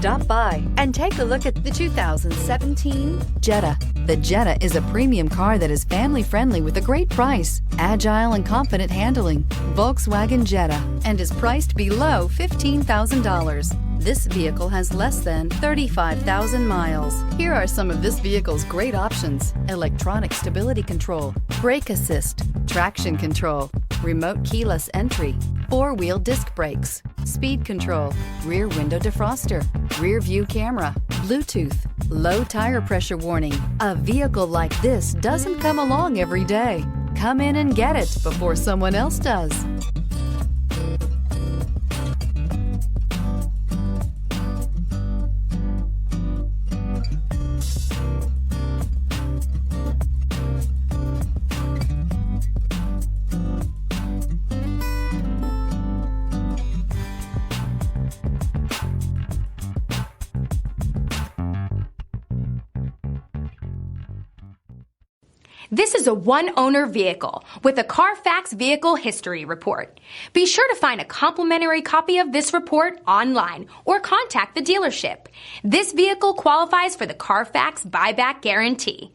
Stop by and take a look at the 2017 Jetta. The Jetta is a premium car that is family-friendly with a great price, agile and confident handling. Volkswagen Jetta, and is priced below $15,000. This vehicle has less than 35,000 miles. Here are some of this vehicle's great options: electronic stability control, brake assist, traction control, remote keyless entry, four-wheel disc brakes, speed control, rear window defroster, rear view camera, Bluetooth, low tire pressure warning. A vehicle like this doesn't come along every day. Come in and get it before someone else does. This is a one-owner vehicle with a CARFAX Vehicle History Report. Be sure to find a complimentary copy of this report online or contact the dealership. This vehicle qualifies for the CARFAX Buyback Guarantee.